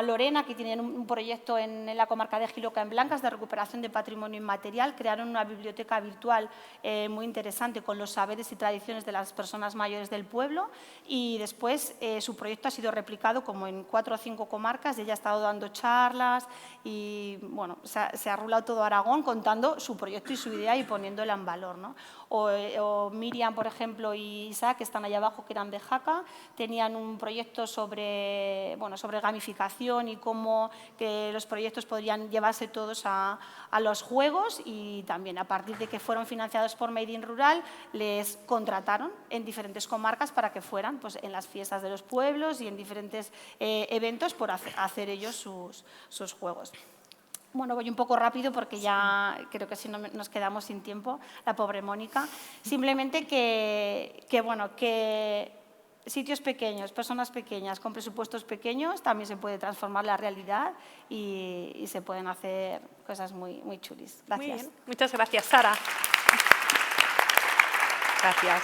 Lorena, que tienen un proyecto en la comarca de Jiloca, en Blancas, de recuperación de patrimonio inmaterial. Crearon una biblioteca virtual muy interesante con los saberes y tradiciones de las personas mayores del pueblo y después su proyecto ha sido replicado como en 4 o 5 comarcas y ella ha estado dando charlas y bueno, se ha rulado todo Aragón contando su proyecto y su idea y poniéndola en valor, ¿no? O Miriam, por ejemplo, y Isaac, que están allá abajo, que eran de Jaca, tenían un proyecto sobre gamificación y cómo que los proyectos podrían llevarse todos a los juegos y también a partir de que fueron financiados por Made in Rural les contrataron en diferentes comarcas para que fueran pues, en las fiestas de los pueblos y en diferentes eventos por hacer ellos sus juegos. Bueno, voy un poco rápido porque ya creo que si no nos quedamos sin tiempo, la pobre Mónica. Simplemente que sitios pequeños, personas pequeñas, con presupuestos pequeños, también se puede transformar la realidad y se pueden hacer cosas muy, muy chulis. Gracias. Muy bien. Muchas gracias, Sara. Gracias.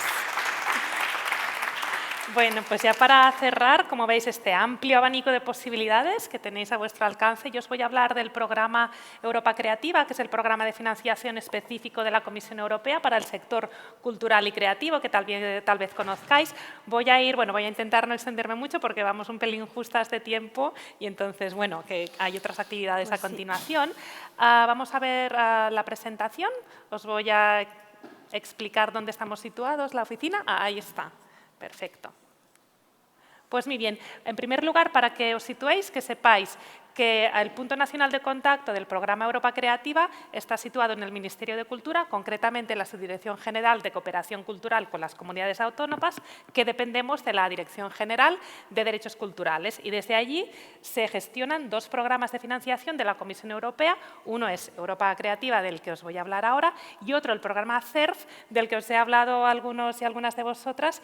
Bueno, pues ya para cerrar, como veis, este amplio abanico de posibilidades que tenéis a vuestro alcance, yo os voy a hablar del programa Europa Creativa, que es el programa de financiación específico de la Comisión Europea para el sector cultural y creativo, que tal vez conozcáis. Voy a intentar no extenderme mucho porque vamos un pelín justas de tiempo y entonces, bueno, que hay otras actividades pues a continuación. Sí. Vamos a ver la presentación. Os voy a explicar dónde estamos situados, la oficina. Ahí está. Perfecto. Pues muy bien, en primer lugar, para que os situéis, que sepáis que el punto nacional de contacto del programa Europa Creativa está situado en el Ministerio de Cultura, concretamente en la Subdirección General de Cooperación Cultural con las Comunidades Autónomas, que dependemos de la Dirección General de Derechos Culturales. Y desde allí se gestionan 2 programas de financiación de la Comisión Europea. Uno es Europa Creativa, del que os voy a hablar ahora, y otro el programa CERF, del que os he hablado algunos y algunas de vosotras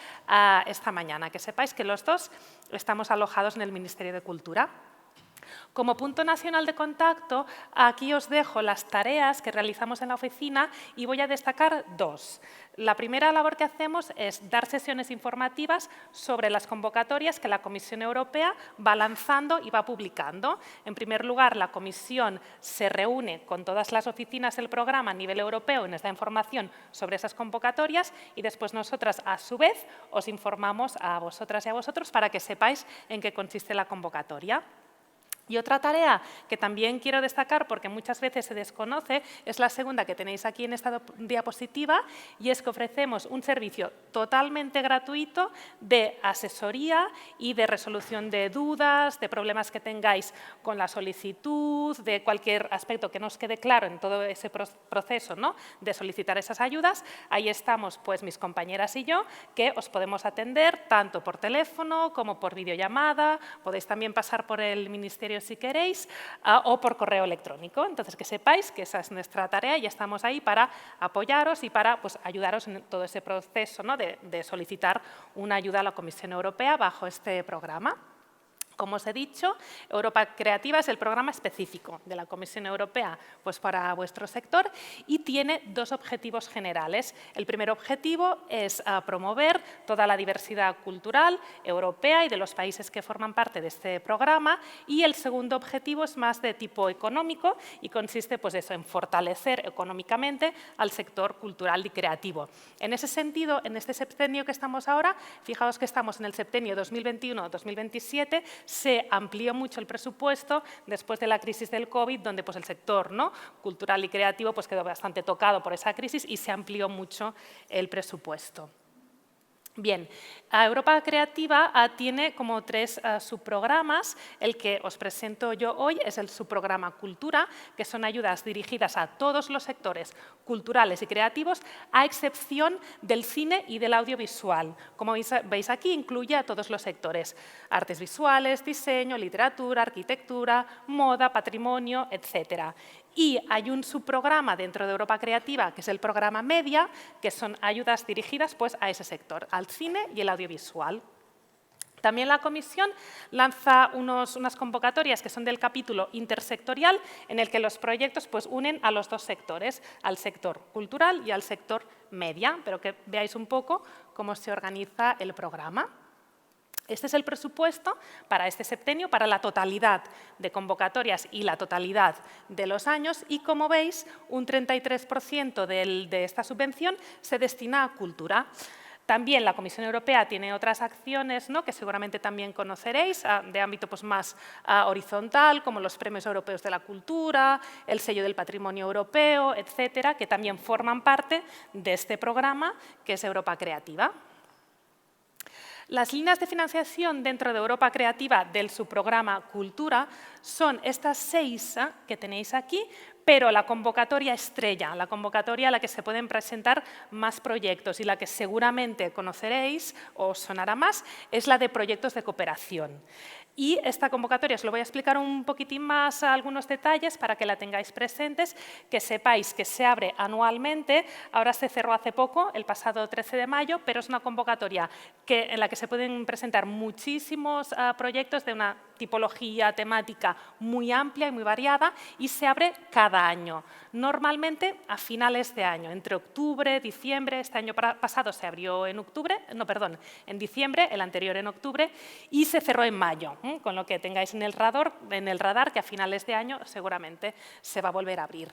esta mañana. Que sepáis que los 2 estamos alojados en el Ministerio de Cultura. Como punto nacional de contacto, aquí os dejo las tareas que realizamos en la oficina y voy a destacar dos. La primera labor que hacemos es dar sesiones informativas sobre las convocatorias que la Comisión Europea va lanzando y va publicando. En primer lugar, la Comisión se reúne con todas las oficinas del programa a nivel europeo y nos da información sobre esas convocatorias y después nosotras, a su vez, os informamos a vosotras y a vosotros para que sepáis en qué consiste la convocatoria. Y otra tarea que también quiero destacar, porque muchas veces se desconoce, es la segunda que tenéis aquí en esta diapositiva, y es que ofrecemos un servicio totalmente gratuito de asesoría y de resolución de dudas, de problemas que tengáis con la solicitud, de cualquier aspecto que no os quede claro en todo ese proceso, ¿no?, de solicitar esas ayudas. Ahí estamos pues mis compañeras y yo, que os podemos atender tanto por teléfono como por videollamada. Podéis también pasar por el Ministerio si queréis, o por correo electrónico. Entonces, que sepáis que esa es nuestra tarea y estamos ahí para apoyaros y para pues, ayudaros en todo ese proceso, ¿no?, de solicitar una ayuda a la Comisión Europea bajo este programa. Como os he dicho, Europa Creativa es el programa específico de la Comisión Europea pues para vuestro sector y tiene dos objetivos generales. El primer objetivo es promover toda la diversidad cultural europea y de los países que forman parte de este programa, y el segundo objetivo es más de tipo económico y consiste pues, en fortalecer económicamente al sector cultural y creativo. En ese sentido, en este septenio que estamos ahora, fijaos que estamos en el septenio 2021-2027, se amplió mucho el presupuesto después de la crisis del COVID, donde pues, el sector, ¿no?, cultural y creativo pues, quedó bastante tocado por esa crisis y se amplió mucho el presupuesto. Bien, Europa Creativa tiene como tres subprogramas. El que os presento yo hoy es el subprograma Cultura, que son ayudas dirigidas a todos los sectores culturales y creativos, a excepción del cine y del audiovisual. Como veis aquí, incluye a todos los sectores: artes visuales, diseño, literatura, arquitectura, moda, patrimonio, etc. Y hay un subprograma dentro de Europa Creativa, que es el programa Media, que son ayudas dirigidas pues, a ese sector, al cine y el audiovisual. También la Comisión lanza unas convocatorias que son del capítulo intersectorial, en el que los proyectos pues, unen a los dos sectores, al sector cultural y al sector media, pero que veáis un poco cómo se organiza el programa. Este es el presupuesto para este septenio, para la totalidad de convocatorias y la totalidad de los años, y como veis, un 33% de esta subvención se destina a cultura. También la Comisión Europea tiene otras acciones, ¿no?, que seguramente también conoceréis, de ámbito pues, más horizontal, como los Premios Europeos de la Cultura, el Sello del Patrimonio Europeo, etcétera, que también forman parte de este programa que es Europa Creativa. Las líneas de financiación dentro de Europa Creativa del subprograma Cultura son estas 6 que tenéis aquí, pero la convocatoria estrella, la convocatoria a la que se pueden presentar más proyectos y la que seguramente conoceréis o os sonará más, es la de proyectos de cooperación. Y esta convocatoria, os lo voy a explicar un poquitín más, algunos detalles para que la tengáis presentes, que sepáis que se abre anualmente. Ahora se cerró hace poco, el pasado 13 de mayo, pero es una convocatoria en la que se pueden presentar muchísimos proyectos de una tipología temática muy amplia y muy variada, y se abre cada año, normalmente a finales de año, entre octubre, diciembre. Este año pasado se abrió en diciembre, el anterior en octubre, y se cerró en mayo, con lo que tengáis en el radar que a finales de año seguramente se va a volver a abrir.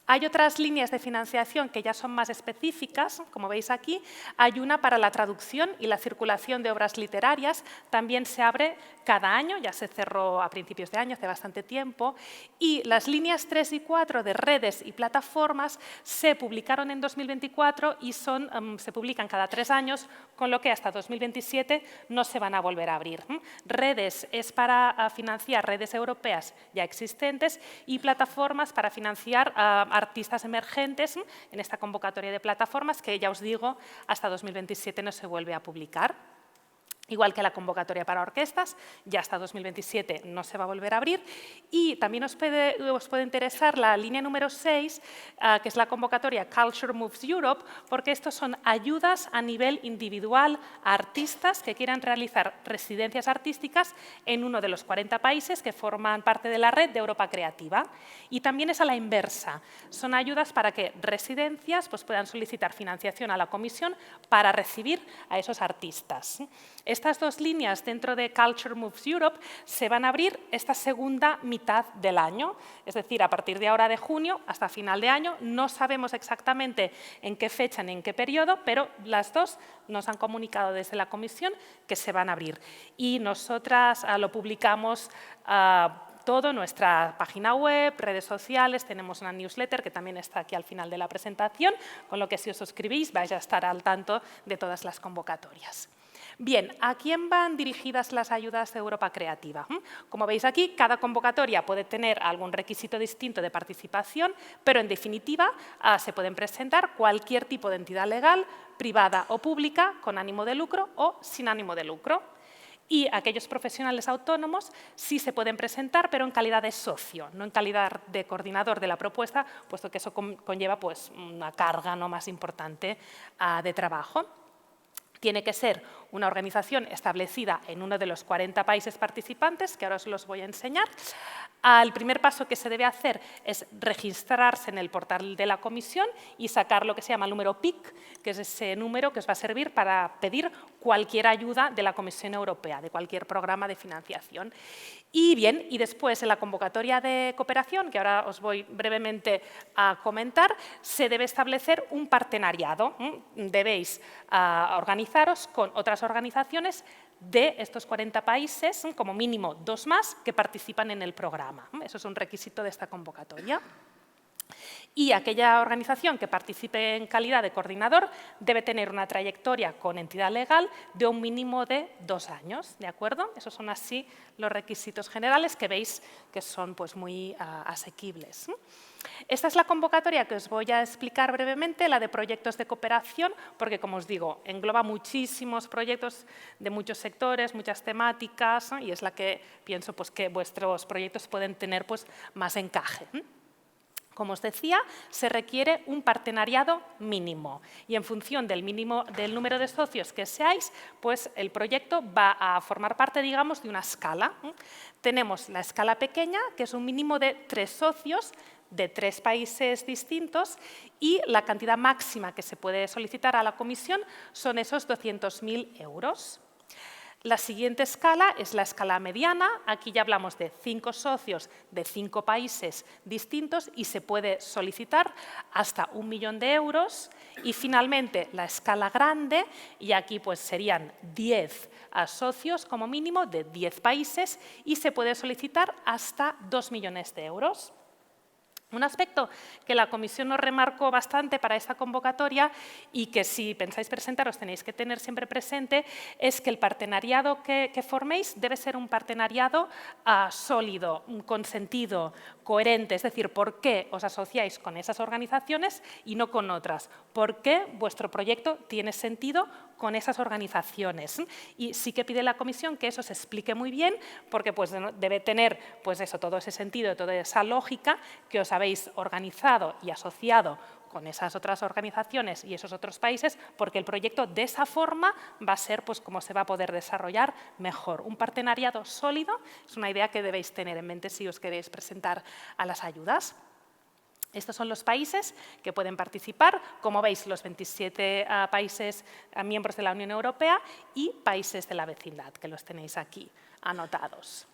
Hay otras líneas de financiación que ya son más específicas, como veis aquí. Hay una para la traducción y la circulación de obras literarias, también se abre cada año, ya se cerró a principios de año, hace bastante tiempo. Y las líneas 3 y 4 de redes y plataformas se publicaron en 2024 y se publican cada 3 años, con lo que hasta 2027 no se van a volver a abrir. Redes es para financiar redes europeas ya existentes, y plataformas para financiar artistas emergentes en esta convocatoria de plataformas, que ya os digo, hasta 2027 no se vuelve a publicar. Igual que la convocatoria para orquestas, ya hasta 2027 no se va a volver a abrir. Y también os puede interesar la línea número 6, que es la convocatoria Culture Moves Europe, porque estos son ayudas a nivel individual a artistas que quieran realizar residencias artísticas en uno de los 40 países que forman parte de la red de Europa Creativa. Y también es a la inversa. Son ayudas para que residencias pues, puedan solicitar financiación a la Comisión para recibir a esos artistas. Estas dos líneas dentro de Culture Moves Europe se van a abrir esta segunda mitad del año, es decir, a partir de ahora de junio hasta final de año. No sabemos exactamente en qué fecha ni en qué periodo, pero las dos nos han comunicado desde la Comisión que se van a abrir. Y nosotras lo publicamos todo en nuestra página web, redes sociales, tenemos una newsletter que también está aquí al final de la presentación, con lo que si os suscribís vais a estar al tanto de todas las convocatorias. Bien, ¿a quién van dirigidas las ayudas de Europa Creativa? Como veis aquí, cada convocatoria puede tener algún requisito distinto de participación, pero en definitiva se pueden presentar cualquier tipo de entidad legal, privada o pública, con ánimo de lucro o sin ánimo de lucro. Y aquellos profesionales autónomos sí se pueden presentar, pero en calidad de socio, no en calidad de coordinador de la propuesta, puesto que eso conlleva pues, una carga no más importante de trabajo. Tiene que ser una organización establecida en uno de los 40 países participantes, que ahora os los voy a enseñar. El primer paso que se debe hacer es registrarse en el portal de la Comisión y sacar lo que se llama el número PIC, que es ese número que os va a servir para pedir cualquier ayuda de la Comisión Europea, de cualquier programa de financiación. Y bien, y después en la convocatoria de cooperación, que ahora os voy brevemente a comentar, se debe establecer un partenariado. Debéis organizaros con otras organizaciones de estos 40 países, como mínimo 2 más, que participan en el programa. Eso es un requisito de esta convocatoria. Y aquella organización que participe en calidad de coordinador debe tener una trayectoria con entidad legal de un mínimo de 2 años, ¿de acuerdo? Esos son así los requisitos generales que veis que son pues, muy asequibles. Esta es la convocatoria que os voy a explicar brevemente, la de proyectos de cooperación, porque, como os digo, engloba muchísimos proyectos de muchos sectores, muchas temáticas, y es la que pienso pues, que vuestros proyectos pueden tener pues, más encaje. Como os decía, se requiere un partenariado mínimo y en función del número de socios que seáis, pues el proyecto va a formar parte, digamos, de una escala. Tenemos la escala pequeña, que es un mínimo de 3 socios de 3 países distintos y la cantidad máxima que se puede solicitar a la Comisión son esos 200.000 euros. La siguiente escala es la escala mediana. Aquí ya hablamos de 5 socios de 5 países distintos y se puede solicitar hasta 1 millón de euros. Y finalmente la escala grande, y aquí pues serían 10 socios como mínimo de 10 países y se puede solicitar hasta 2 millones de euros. Un aspecto que la Comisión nos remarcó bastante para esta convocatoria y que si pensáis presentaros tenéis que tener siempre presente es que el partenariado que forméis debe ser un partenariado sólido, con sentido, coherente. Es decir, ¿por qué os asociáis con esas organizaciones y no con otras? ¿Por qué vuestro proyecto tiene sentido con esas organizaciones? Y sí que pide la Comisión que eso se explique muy bien porque pues, debe tener pues eso, todo ese sentido, toda esa lógica que os habéis organizado y asociado con esas otras organizaciones y esos otros países, porque el proyecto de esa forma va a ser pues, como se va a poder desarrollar mejor. Un partenariado sólido es una idea que debéis tener en mente si os queréis presentar a las ayudas. Estos son los países que pueden participar, como veis, los 27 países miembros de la Unión Europea y países de la vecindad, que los tenéis aquí anotados.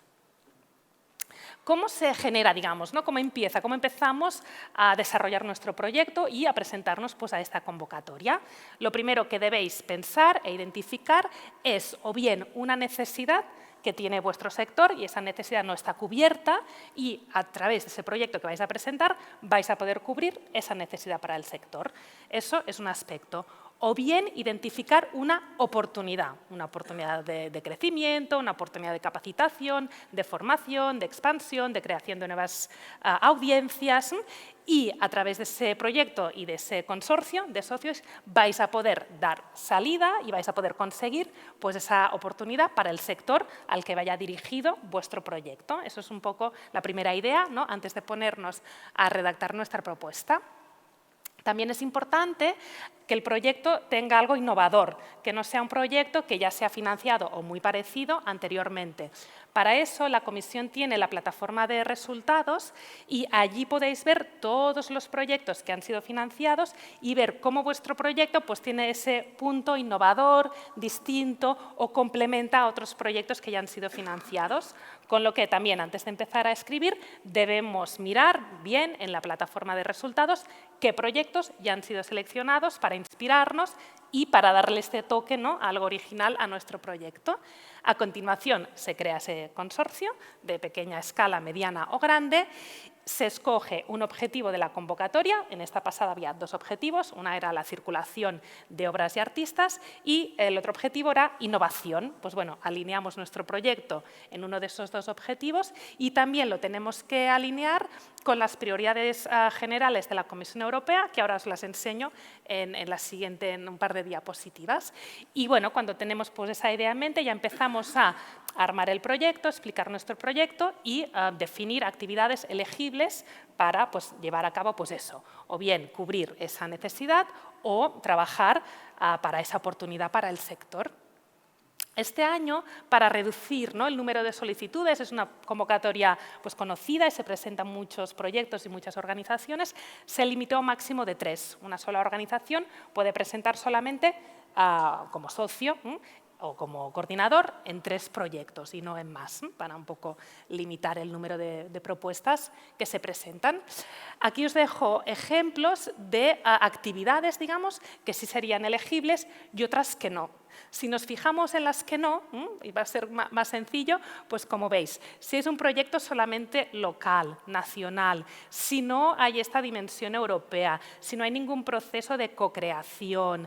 ¿Cómo se genera, digamos, ¿no? ¿Cómo empieza? ¿Cómo empezamos a desarrollar nuestro proyecto y a presentarnos pues, a esta convocatoria? Lo primero que debéis pensar e identificar es o bien una necesidad que tiene vuestro sector y esa necesidad no está cubierta y a través de ese proyecto que vais a presentar vais a poder cubrir esa necesidad para el sector. Eso es un aspecto. o bien identificar una oportunidad de crecimiento, una oportunidad de capacitación, de formación, de expansión, de creación de nuevas audiencias, y a través de ese proyecto y de ese consorcio de socios vais a poder dar salida y vais a poder conseguir pues, esa oportunidad para el sector al que vaya dirigido vuestro proyecto. Eso es un poco la primera idea, ¿no?, antes de ponernos a redactar nuestra propuesta. También es importante que el proyecto tenga algo innovador, que no sea un proyecto que ya sea financiado o muy parecido anteriormente. Para eso, la Comisión tiene la plataforma de resultados y allí podéis ver todos los proyectos que han sido financiados y ver cómo vuestro proyecto pues, tiene ese punto innovador, distinto o complementa a otros proyectos que ya han sido financiados. Con lo que también, antes de empezar a escribir, debemos mirar bien en la plataforma de resultados qué proyectos ya han sido seleccionados para inspirarnos y para darle este toque, ¿no?, algo original a nuestro proyecto. A continuación, se crea ese consorcio de pequeña escala, mediana o grande. Se escoge un objetivo de la convocatoria. En esta pasada había dos objetivos. Una era la circulación de obras y artistas y el otro objetivo era innovación. Pues bueno, alineamos nuestro proyecto en uno de esos dos objetivos y también lo tenemos que alinear con las prioridades generales de la Comisión Europea, que ahora os las enseño en un par de diapositivas. Y bueno, cuando tenemos pues, esa idea en mente, ya empezamos a armar el proyecto, explicar nuestro proyecto y definir actividades elegibles para pues, llevar a cabo pues, eso, o bien cubrir esa necesidad o trabajar para esa oportunidad para el sector. Este año, para reducir, ¿no?, el número de solicitudes, es una convocatoria pues, conocida y se presentan muchos proyectos y muchas organizaciones, se limitó a un máximo de 3. Una sola organización puede presentar solamente como socio o como coordinador en 3 proyectos y no en más, para un poco limitar el número de propuestas que se presentan. Aquí os dejo ejemplos de actividades, digamos, que sí serían elegibles y otras que no. Si nos fijamos en las que no, y va a ser más sencillo, pues como veis, si es un proyecto solamente local, nacional, si no hay esta dimensión europea, si no hay ningún proceso de co-creación,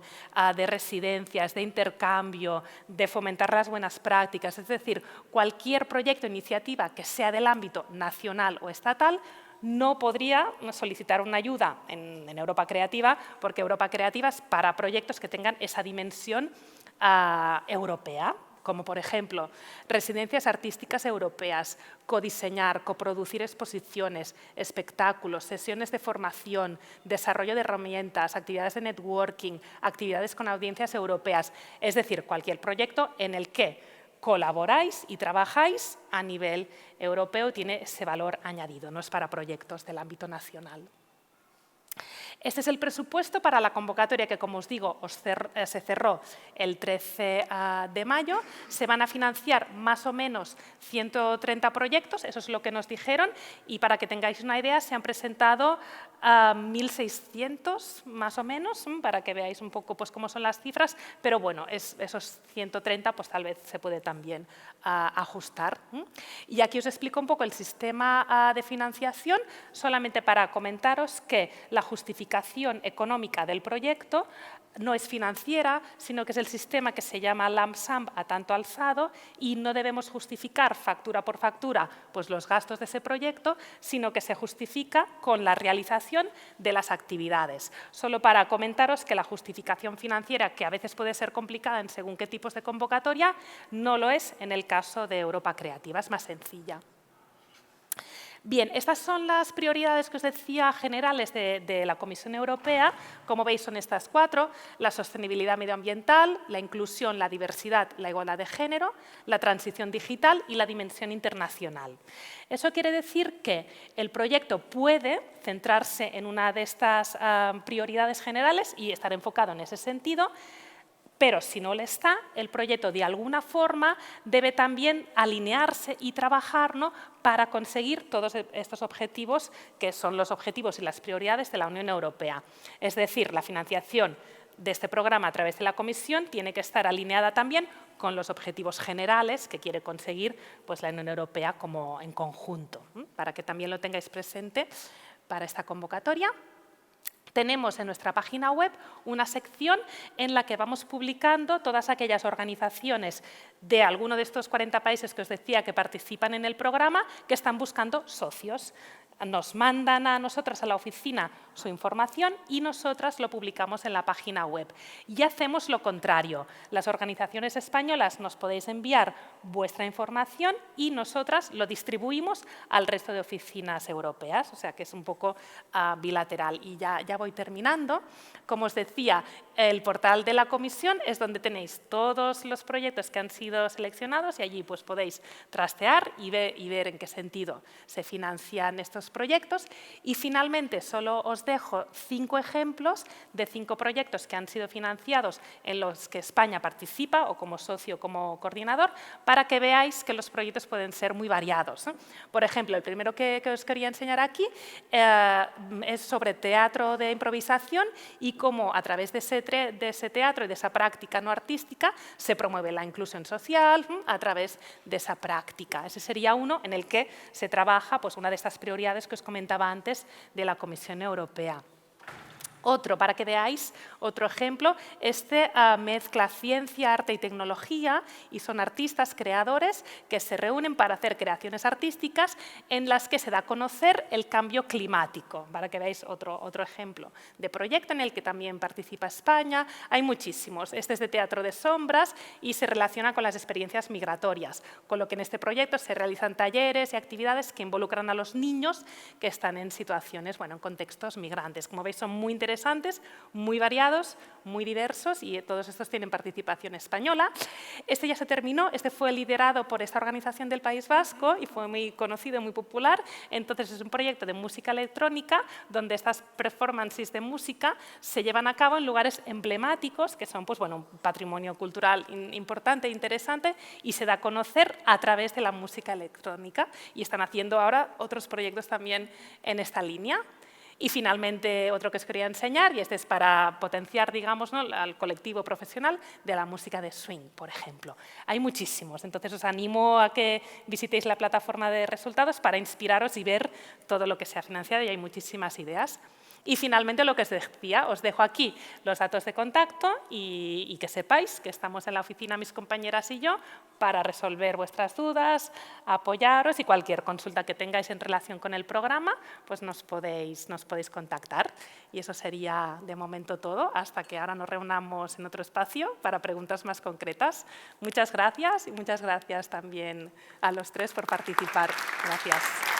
de residencias, de intercambio, de fomentar las buenas prácticas, es decir, cualquier proyecto o iniciativa que sea del ámbito nacional o estatal, no podría solicitar una ayuda en Europa Creativa, porque Europa Creativa es para proyectos que tengan esa dimensión europea, como por ejemplo residencias artísticas europeas, codiseñar, coproducir exposiciones, espectáculos, sesiones de formación, desarrollo de herramientas, actividades de networking, actividades con audiencias europeas, es decir, cualquier proyecto en el que colaboráis y trabajáis a nivel europeo tiene ese valor añadido, no es para proyectos del ámbito nacional. Este es el presupuesto para la convocatoria que, como os digo, se cerró el 13 de mayo. Se van a financiar más o menos 130 proyectos, eso es lo que nos dijeron, y para que tengáis una idea, se han presentado 1.600 más o menos, para que veáis un poco pues, cómo son las cifras, pero bueno, esos 130 pues, tal vez se puede también ajustar. Y aquí os explico un poco el sistema de financiación, solamente para comentaros que la justificación económica del proyecto no es financiera, sino que es el sistema que se llama lump sum a tanto alzado y no debemos justificar factura por factura pues, los gastos de ese proyecto, sino que se justifica con la realización de las actividades. Solo para comentaros que la justificación financiera, que a veces puede ser complicada en según qué tipos de convocatoria, no lo es en el caso de Europa Creativa, es más sencilla. Bien, estas son las prioridades que os decía generales de la Comisión Europea. Como veis, son estas 4, la sostenibilidad medioambiental, la inclusión, la diversidad, la igualdad de género, la transición digital y la dimensión internacional. Eso quiere decir que el proyecto puede centrarse en una de estas prioridades generales y estar enfocado en ese sentido, pero si no lo está, el proyecto de alguna forma debe también alinearse y trabajar, ¿no?, para conseguir todos estos objetivos, que son los objetivos y las prioridades de la Unión Europea. Es decir, la financiación de este programa a través de la Comisión tiene que estar alineada también con los objetivos generales que quiere conseguir pues, la Unión Europea como en conjunto, para que también lo tengáis presente para esta convocatoria. tenemos en nuestra página web una sección en la que vamos publicando todas aquellas organizaciones de alguno de estos 40 países que os decía que participan en el programa que están buscando socios. Nos mandan a nosotras, a la oficina, su información y nosotras lo publicamos en la página web. Y hacemos lo contrario. Las organizaciones españolas nos podéis enviar vuestra información y nosotras lo distribuimos al resto de oficinas europeas. O sea que es un poco bilateral. Y ya voy terminando. Como os decía, el portal de la comisión es donde tenéis todos los proyectos que han sido seleccionados y allí pues, podéis trastear y ver en qué sentido se financian estos proyectos. Y finalmente solo os dejo 5 ejemplos de 5 proyectos que han sido financiados en los que España participa o como socio o como coordinador para que veáis que los proyectos pueden ser muy variados. Por ejemplo, el primero que os quería enseñar aquí es sobre teatro de improvisación y cómo a través de ese teatro y de esa práctica no artística se promueve la inclusión social a través de esa práctica. Ese sería uno en el que se trabaja pues, una de estas prioridades que os comentaba antes de la Comisión Europea. Otro, para que veáis otro ejemplo, mezcla ciencia, arte y tecnología y son artistas, creadores que se reúnen para hacer creaciones artísticas en las que se da a conocer el cambio climático. Para que veáis otro ejemplo de proyecto en el que también participa España. Hay muchísimos. Este es de teatro de sombras y se relaciona con las experiencias migratorias, con lo que en este proyecto se realizan talleres y actividades que involucran a los niños que están en situaciones, bueno, en contextos migrantes. Como veis, son muy interesantes, muy variados, muy diversos y todos estos tienen participación española. Este ya se terminó, este fue liderado por esta organización del País Vasco y fue muy conocido, muy popular. Entonces es un proyecto de música electrónica donde estas performances de música se llevan a cabo en lugares emblemáticos que son pues, bueno, un patrimonio cultural importante e interesante y se da a conocer a través de la música electrónica y están haciendo ahora otros proyectos también en esta línea. Y finalmente, otro que os quería enseñar, y este es para potenciar, digamos, ¿no? al colectivo profesional de la música de swing, por ejemplo. Hay muchísimos, entonces os animo a que visitéis la plataforma de resultados para inspiraros y ver todo lo que se ha financiado y hay muchísimas ideas. Y finalmente, lo que os decía, os dejo aquí los datos de contacto y que sepáis que estamos en la oficina, mis compañeras y yo, para resolver vuestras dudas, apoyaros y cualquier consulta que tengáis en relación con el programa, pues nos podéis contactar. Y eso sería de momento todo, hasta que ahora nos reunamos en otro espacio para preguntas más concretas. Muchas gracias y muchas gracias también a los tres por participar. Gracias.